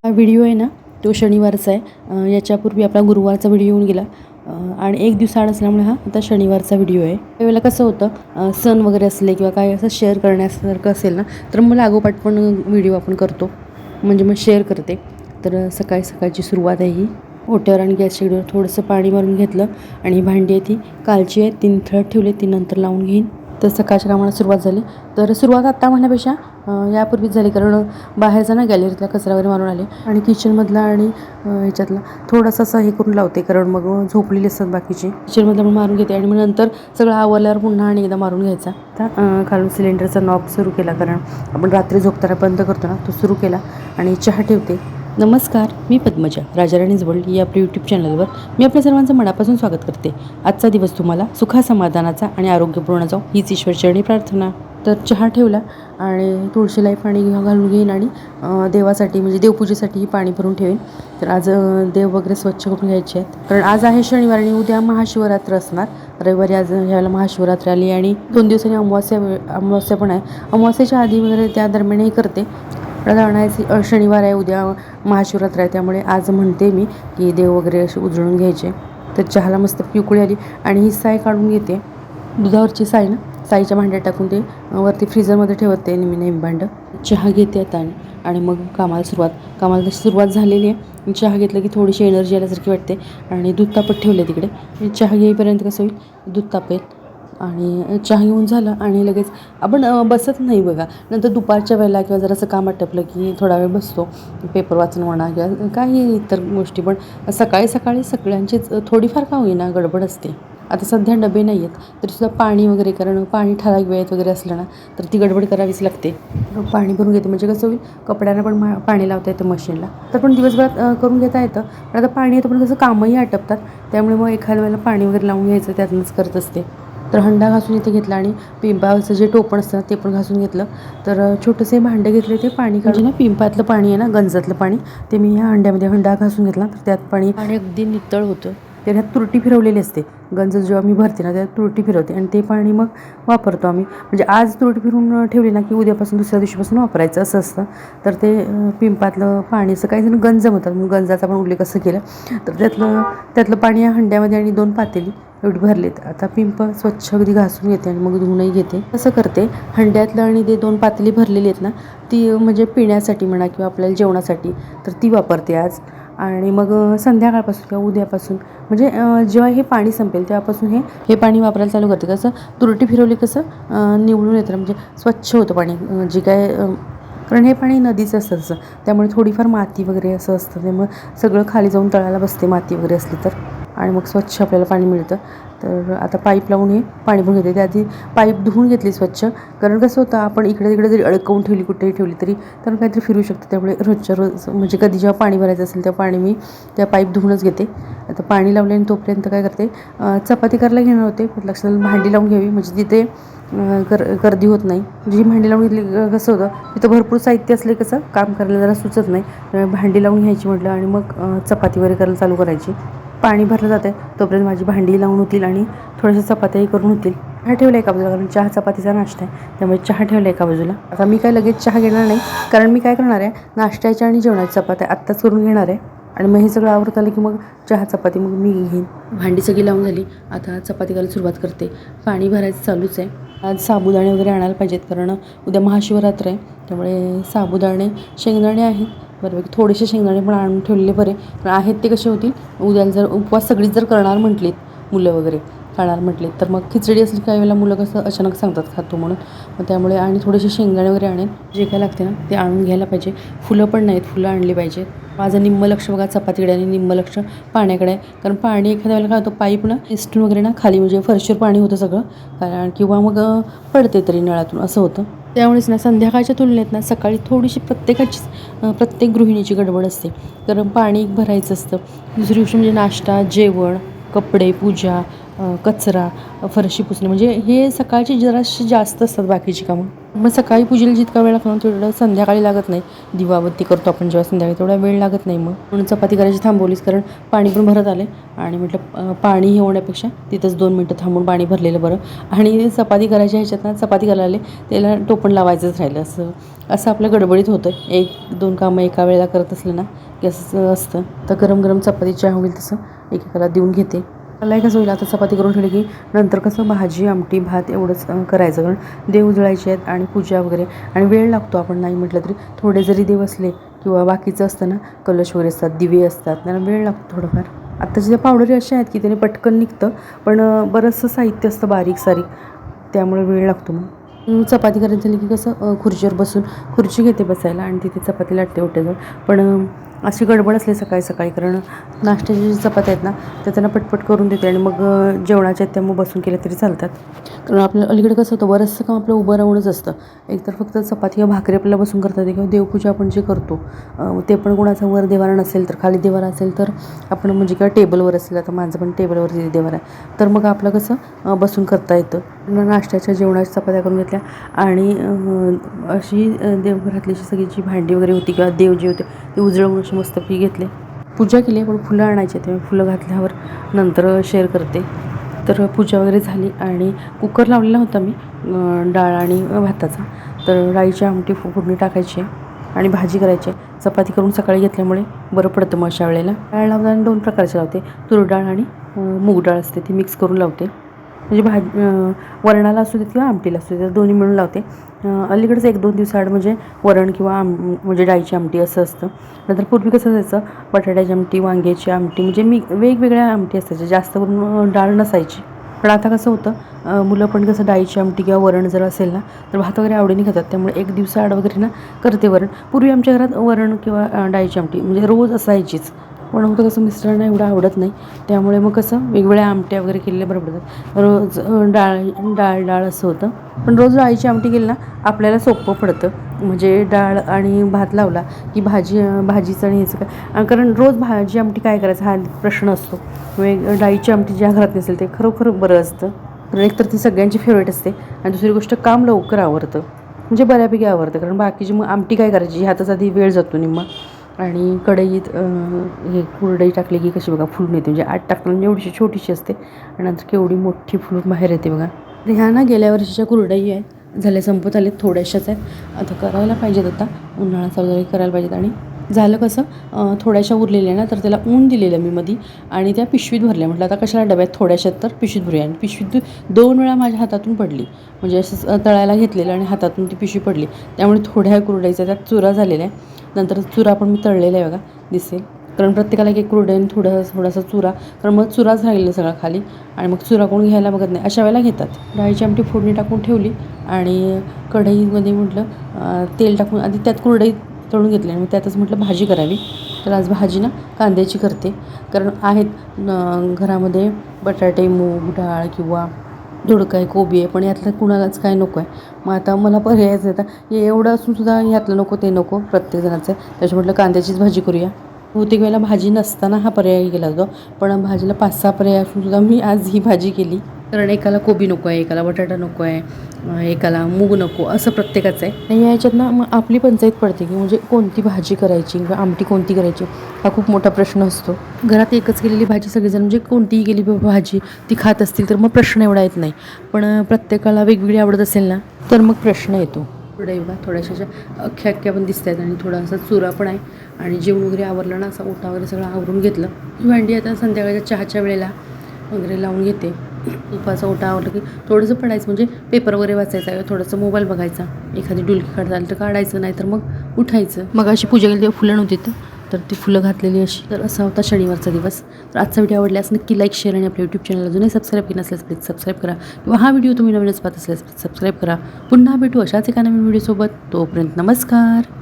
हा व्हिडिओ आहे ना, तो शनिवारचा आहे. याच्यापूर्वी आपला गुरुवारचा व्हिडिओ येऊन गेला आणि एक दिवसाआड असल्यामुळे हा आता शनिवारचा व्हिडिओ आहे. त्यावेळेला कसं होतं, सण वगैरे असले किंवा काय असं शेअर करण्यासारखं असेल ना, तर मग लागोपाठ पण व्हिडिओ आपण करतो, म्हणजे मग शेअर करते. तर सकाळी सकाळची सुरुवात आहे ही. ओट्यावर आणि गॅस शेगडीवर थोडंसं पाणी मारून घेतलं आणि भांडी आहे ती कालची आहे, ती निथळत ठेवली, ती नंतर लावून घेईन. तर सकाळच्या कामाला सुरुवात झाली. तर सुरुवात आत्ता म्हणण्यापेक्षा यापूर्वीच झाली, कारण बाहेरचा ना गॅलरीतला कचरा वगैरे मारून आले आणि किचनमधला आणि ह्याच्यातला थोडासा असं हे करून लावते, कारण मग झोपलेली असतात बाकीचे. किचनमधला पण मारून घेते आणि मग नंतर सगळं आवरल्यावर पुन्हा आणि एकदा मारून घ्यायचा. आता खालून सिलेंडरचा नॉब सुरू केला, कारण आपण रात्री झोपताना बंद करतो ना, तो सुरू केला आणि चहा ठेवते. नमस्कार, मी पद्मजा, राजाराणीज वर्ल्ड या आपल्या यूट्यूब चॅनलवर मी आपल्या सर्वांचं मनापासून स्वागत करते. आजचा दिवस तुम्हाला सुखासमाधानाचा आणि आरोग्यपूर्ण जाऊ, हीच ईश्वरचरणी प्रार्थना. तर चहा ठेवला आणि तुळशीलाही पाणी घालून घेईन आणि देवासाठी म्हणजे देवपूजेसाठीही पाणी भरून ठेवेन. तर आज देव वगैरे स्वच्छ करून घ्यायचे आहेत, कारण आज आहे शनिवार आणि उद्या महाशिवरात्र असणार. रविवारी आज ह्याला महाशिवरात्री आली आणि 2 दिवसांनी अमावास्या पण आहे. अमावास्येच्या आधी वगैरे त्या दरम्यानही करते. शनिवार आहे, उद्या महाशिवरात्र आहे, त्यामुळे आज म्हणते मी की देव वगैरे असे उजळून घ्यायचे. तर चहाला मस्त उकळी आली आणि ही साय काढून घेते. दुधावरची साय ना, साईच्या भांड्यात टाकून ते वरती फ्रीझरमध्ये ठेवते नेहमी भांडं. चहा घेते आता आणि मग कामाला तशी सुरुवात झालेली आहे. चहा घेतलं की थोडीशी एनर्जी आल्यासारखी वाटते आणि दूध तापत ठेवले तिकडे. चहा घेईपर्यंत कसं होईल, दूध तापेल आणि चहा घेऊन झालं आणि लगेच आपण बसत नाही बघा. नंतर दुपारच्या वेळेला किंवा जरासं काम आटपलं की थोडा वेळ बसतो, पेपर वाचन म्हणा किंवा काही इतर गोष्टी. पण सकाळी सकाळी सगळ्यांचीच थोडीफार का होईना गडबड असते. आता सध्या डबे नाही आहेत तरीसुद्धा पाणी वगैरे, कारण पाणी ठराविक वेळेत वगैरे असलं ना तर ती गडबड करावीच लागते. पाणी भरून घेते, म्हणजे कसं होईल, कपड्यांना पण पाणी लावता येतं मशीनला, तर पण दिवसभरात करून घेता येतं. पण आता पाणी येतं पण कसं कामही आटपतात, त्यामुळे मग एखाद्या वेळेला पाणी वगैरे लावून घ्यायचं, त्यातूनच करत असते. तर हंडा घासून इथे घेतला आणि पिंपाचं जे टोपण असतं ते पण घासून घेतलं. तर छोटंसे भांडं घेतले, ते पाणी काढून ना, पिंपातलं पाणी आहे ना, गंजातलं पाणी, ते मी ह्या हंड्यामध्ये हंडा घासून घेतला. तर त्यात पाणी अगदी नितळ होतं. त्याच्यात तुरटी फिरवलेली असते. गंज जेव्हा मी भरते ना, त्यात तुरटी फिरवते आणि ते पाणी मग वापरतो आम्ही. म्हणजे आज तुरटी फिरून ठेवली ना की उद्यापासून दुसऱ्या दिवशीपासून वापरायचं असं असतं. तर ते पिंपातलं पाणी, असं काही जण गंज म्हणतात, मग गंजाचा पण उल्लेख असं केलं. तर त्यातलं पाणी या हंड्यामध्ये आणि 2 पातेली एवढी भरलेत. आता पिंप स्वच्छ अगदी घासून घेते आणि मग धुवूनही घेते. असं करते. हंड्यातलं आणि ते 2 पातेली भरलेली आहेत ना, ती म्हणजे पिण्यासाठी म्हणा किंवा आपल्याला जेवणासाठी, तर ती वापरते आज. आणि मग संध्याकाळपासून किंवा उद्यापासून, म्हणजे जेव्हा हे पाणी संपेल तेव्हापासून हे पाणी वापरायला चालू करते. कसं तुरटी फिरवली कसं निवडून येतं, म्हणजे स्वच्छ होतं पाणी, जे काय, कारण हे पाणी नदीचं असतं तसं, त्यामुळे थोडीफार माती वगैरे असं असतं, त्यामुळे सगळं खाली जाऊन तळाला बसते माती वगैरे असली तर, आणि मग स्वच्छ आपल्याला पाणी मिळतं. तर आता पाईप लावून हे पाणी भरून घेते. त्याआधी पाईप धुवून घेतली स्वच्छ, कारण कसं होतं, आपण इकडे तिकडे जरी अडकवून ठेवली, कुठेही ठेवली तरी तर काहीतरी फिरू शकतं. त्यामुळे रोजच्या रोज, म्हणजे कधी जेव्हा पाणी भरायचं असेल तेव्हा पाणी मी त्या पाईप धुवूनच घेते. आता पाणी लावले आणि तोपर्यंत काय करते, चपाती करायला घेणार होते, पण लक्षात भांडी लावून घ्यावी, म्हणजे तिथे गर्दी होत नाही. जी भांडी लावून घेतली कसं होतं, तिथं भरपूर साहित्य असले कसं काम करायला जरा सुचत नाही. भांडी लावून घ्यायची म्हटलं आणि मग चपाती वगैरे करायला चालू करायची. पाणी भरलं जाते तोपर्यंत माझी भांडी लावून होतील आणि थोड्याशा चपात्याही करून होतील. चहा ठेवला एका बाजूला, कारण चहा चपातीचा नाश्ता आहे, त्यामुळे चहा ठेवला एका बाजूला. आता मी काय लगेच चहा घेणार नाही, कारण मी काय करणार आहे, नाश्त्याच्या आणि जेवणाच्या चपात्या आत्ताच करून घेणार आहे आणि मग हे सगळं आवरत आलं की मग चहा चपाती मग मी घेईन. भांडी सगळी लावून झाली, आता चपाती करायला सुरुवात करते. पाणी भरायचं चालूच आहे. आज साबुदाणे वगैरे आणायला पाहिजेत, कारण उद्या महाशिवरात्र आहे, त्यामुळे साबुदाणे, शेंगदाणे आहेत बऱ्यापैकी. थोडेसे शेंगदाणे पण आणून ठेवलेले बरे, पण आहेत ते कसे होतील, उद्याला जर उपवास सगळीच जर करणार म्हटलीत मुलं वगैरे, खाणार म्हटले तर मग खिचडी असली काही वेळेला मुलं कसं अचानक सांगतात खातो म्हणून, मग त्यामुळे आणि थोडेसे शेंगदाणे वगैरे आणेन, जे काय लागते ना ते आणून घ्यायला पाहिजे. फुलं पण नाहीत, फुलं आणली पाहिजेत. माझं निम्म लक्ष बघा चपातीकडे आणि निम्म लक्ष पाण्याकडे आहे, कारण पाणी एखाद्या वेळेला काय होतं, पाईप ना इस्टून वगैरे ना खाली, म्हणजे फरशीवर पाणी होतं सगळं, कारण किंवा मग पडते तरी नळातून, असं होतं. त्यामुळेच ना संध्याकाळच्या तुलनेत ना सकाळी थोडीशी प्रत्येक गृहिणीची गडबड असते, कारण पाणी भरायचं असतं. दुसरी गोष्ट म्हणजे नाश्ता, जेवण, कपडे, पूजा, कचरा, फरशी पुसणे, म्हणजे हे सकाळची जराशी जास्त असतात बाकीची कामं. मग सकाळी पूजेला जितका वेळ लागतो तेवढं संध्याकाळी लागत नाही. दिवाबत्ती करतो आपण जेव्हा संध्याकाळी, तेवढा वेळ लागत नाही. मग म्हणून चपाती करायची थांबवलीच, कारण पाणी पण भरत आले आणि म्हटलं पाणी हे होण्यापेक्षा तिथंच 2 मिनटं थांबून पाणी भरलेलं बरं. आणि चपाती करायच्या ह्याच्यात ना, चपाती करायला आले त्याला टोपण लावायचंच राहिलं, असं असं आपल्या गडबडीत होतं, 1-2 कामं एका वेळेला करत असलं ना की असं असतं. तर गरम गरम चपाती चहा होईल तसं एकेकाला देऊन घेते. मला कसं होईल, आता चपाती करून ठेवली की नंतर कसं भाजी आमटी भात एवढंच करायचं, कारण देव उजळायचे आहेत आणि पूजा वगैरे, आणि वेळ लागतो. आपण नाही म्हटलं तरी थोडे जरी देव असले किंवा बाकीचं असतं ना, कलश वगैरे असतात, दिवे असतात, त्यांना वेळ लागतो थोडंफार. आत्ताच्या त्या पावडरी अशा आहेत की त्याने पटकन निघतं, पण बरंचसं साहित्य असतं बारीक सारीक, त्यामुळे वेळ लागतो. मग चपाती करायची झाली की कसं खुर्चीवर बसून खुर्ची घेते बसायला आणि तिथे चपाती लाटते ओट्याजवळ. पण अशी गडबड असली सकाळी सकाळी, कारण नाश्त्याच्या ज्या चपात्या आहेत ना त्या त्यांना पटपट करून देते, आणि मग जेवणाच्या आहेत त्या मग बसून केल्या तरी चालतात. कारण आपल्या अलीकडे कसं होतं, बरंचसं काम आपलं उभं राहूनच असतं. एकतर फक्त चपाती किंवा भाकरी आपल्याला बसून करता येते, किंवा देवपूजा आपण जे करतो ते पण कोणाचा वर देवारा नसेल तर, खाली देवारा असेल तर आपण म्हणजे, किंवा टेबलवर असेल, आता माझं पण टेबलवर देवारा आहे, तर मग आपलं कसं बसून करता येतं. नाश्त्याच्या जेवणाच्या चपात्या करून घेतल्या, आणि अशी देवघरातली सगळी जी भांडी वगैरे होती किंवा देव जे होते ते उजळवून अशी मस्तपैकी घेतले, पूजा केली. पण फुलं आणायची, ते फुलं घातल्यावर नंतर शेअर करते. तर पूजा वगैरे झाली आणि कुकर लावलेला होता मी डाळ आणि भाताचा. तर डाळीची आमटी फोडणी टाकायची आणि भाजी करायची. चपाती करून सकाळी घेतल्यामुळे बरं पडतं मग अशा वेळेला. डाळ लावताना 2 प्रकारची लावते, तूर डाळ आणि मूग डाळ असते, ती मिक्स करून लावते. म्हणजे वरणाला असू देत किंवा आमटीला असू देत, दोन्ही मिळून लावते. अलीकडेच 1-2 दिवसाआड म्हणजे वरण किंवा म्हणजे डाळीची आमटी असं असतं. नंतर पूर्वी कसं असायचं, बटाट्याची आमटी, वांग्याची आमटी, म्हणजे वेगवेगळ्या आमटी असायच्या, जास्त करून डाळ नसायची. पण आता कसं होतं, मुलं पण कसं डाळीची आमटी किंवा वरण जर असेल ना तर भात वगैरे आवडीने खातात, त्यामुळे 1 दिवसाआड वगैरे ना करते वरण. पूर्वी आमच्या घरात वरण किंवा डाळीची आमटी म्हणजे रोज असायचीच, पण होतं कसं मिस्टरांना एवढं आवडत नाही, त्यामुळे मग कसं वेगवेगळ्या आमट्या वगैरे केलेल्या बरं पडतात. रोज डाळ असं होतं. पण रोज डाळीची आमटी केली ना आपल्याला सोपं पडतं, म्हणजे डाळ आणि भात लावला की भाजीचं आणि ह्याचं काय, कारण रोज भाजी आमटी काय करायचं हा प्रश्न असतो. डाळीची आमटी ज्या घरात नसेल ते खरोखर बरं असतं, कारण एकतर ती सगळ्यांची फेवरेट असते, आणि दुसरी गोष्ट काम लवकर आवरतं, म्हणजे बऱ्यापैकी आवरतं. कारण बाकीची मग आमटी काय करायची ह्यातच आधी वेळ जातो निम्मा. आणि कढईत हे कुरडई टाकली की कशी बघा फुलून येते, म्हणजे आत टाकताना एवढीशी छोटीशी असते आणि नंतर केवढी मोठी फुलून बाहेर येते बघा. ह्या ना गेल्या वर्षीच्या कुरडई आहे, झाल्या संपत आले, थोड्याशाच आहेत, आता करायला पाहिजेत. आता उन्हाळा चालू झाला करायला पाहिजेत. आणि झालं कसं, थोड्याशा उरलेल्या ना तर त्याला ऊन दिलेलं मी मधी, आणि त्या पिशवीत भरल्या. म्हटलं आता कशाला डब्यात थोड्याशात तर पिशवीत भरूया, आणि पिशवीत 2 वेळा माझ्या हातातून पडली, म्हणजे असं तळायला घेतलेलं आणि हातातून ती पिशवी पडली, त्यामुळे थोड्या कुरडईचा त्यात चुरा झालेला आहे. नंतर चुरा पण मी तळलेला आहे बघा, दिसेल, कारण प्रत्येकाला एक कुरडईने थोडासा चुरा, कारण मग चुराच राहिलेला सगळा खाली, आणि मग चुरा कोण घ्यायला बघत नाही, अशा वेळेला घेतात. डाळीची आमटी फोडणी टाकून ठेवली, आणि कढईमध्ये म्हटलं तेल टाकून आधी त्यात कुरडई तळून घेतली, आणि मग त्यातच म्हटलं भाजी करावी. तर आज भाजी ना कांद्याची करते, कारण आहेत घरामध्ये बटाटे, मूग डाळ किंवा दोडका आहे, कोबी आहे, पण यातलं कुणालाच काय नको आहे. मग आता मला पर्यायच आता एवढं असून सुद्धा यातलं नको ते नको प्रत्येकजणाचं आहे, त्याच्या म्हटलं कांद्याचीच भाजी करूया. बहुतेक वेळेला भाजी नसताना हा पर्याय केला जातो, पण भाजीला 5-6 पर्याय असून सुद्धा मी आज ही भाजी केली, कारण एकाला कोबी नको आहे, एकाला बटाटा नको आहे, एकाला मूग नको, असं प्रत्येकाचं आहे. आणि याच्यात ना मग आपली पंचायत पडते की म्हणजे कोणती भाजी करायची किंवा आमटी कोणती करायची, हा खूप मोठा प्रश्न असतो. घरात एकच केलेली भाजी सगळेजण म्हणजे कोणतीही केली भाजी ती खात असतील तर मग प्रश्न एवढा येत नाही, पण प्रत्येकाला वेगवेगळी आवडत असेल ना तर मग प्रश्न येतो. कुरडई बघा थोड्याशा अख्ख्या पण दिसत आहेत, आणि थोडासा चुरा पण आहे, आणि जेवण वगैरे आवरलं ना, असा ओटा वगैरे सगळं आवरून घेतलं. भांडी आता संध्याकाळच्या चहाच्या वेळेला वगैरे लावून घेते. तुपाचा ओटा आवरलं की थोडंसं पडायचं, म्हणजे पेपर वगैरे वाचायचा किंवा थोडंसं मोबाईल बघायचा, एखादी डुलकी काढता आली तर काढायचं, नाही तर मग उठायचं. मग अशी पूजा केली तेव्हा फुलं नव्हती तर ती फुलं घातलेली अशी. तर असा होता शनिवारचा दिवस. तर आजचा व्हिडिओ आवडल्यास नक्की लाईक, शेअर, आणि आपल्या यूट्यूब चॅनल अजूनही सबस्क्राईब केलं नसल्यास प्लीज सबस्क्राईब करा, किंवा हा व्हिडिओ तुम्ही नवीनच पाहत असल्यास प्लीज सबस्क्राईब करा. पुन्हा भेटू अशाच एका नवीन व्हिडिओसोबत, तोपर्यंत नमस्कार.